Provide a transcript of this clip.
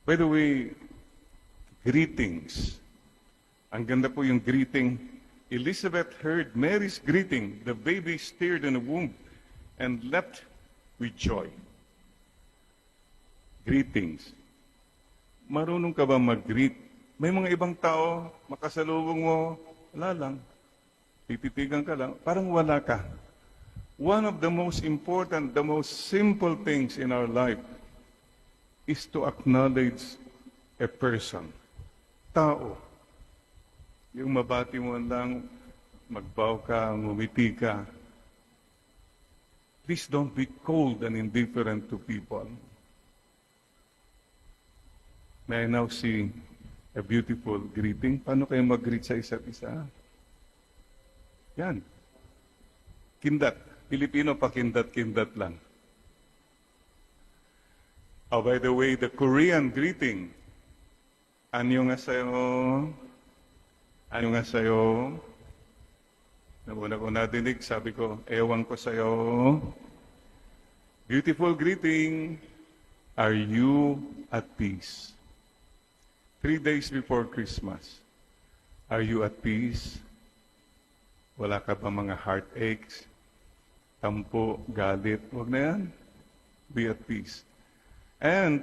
By the way, greetings. Ang ganda po yung greeting. Elizabeth heard Mary's greeting. The baby stirred in the womb and leapt with joy. Greetings. Marunong ka ba mag-greet? May mga ibang tao, makasalubong mo, wala lang. Tititigan ka lang, parang wala ka. One of the most important, the most simple things in our life is to acknowledge a person. Tao. Yung mabati mo lang, magbow ka, ngumiti ka. Please don't be cold and indifferent to people. May I now see a beautiful greeting? Paano kayo mag-greet sa isa't isa? Yan. Kindat. Pilipino pa kindat-kindat lang. Oh, by the way, the Korean greeting. Annyeonghaseyo. Annyeonghaseyo. Nauna ko nadinig, sabi ko, ewan ko sa'yo. Beautiful greeting. Are you at peace? 3 days before Christmas. Are you at peace? Wala ka ba mga heartaches? Tampo, galit? Huwag na yan. Be at peace. And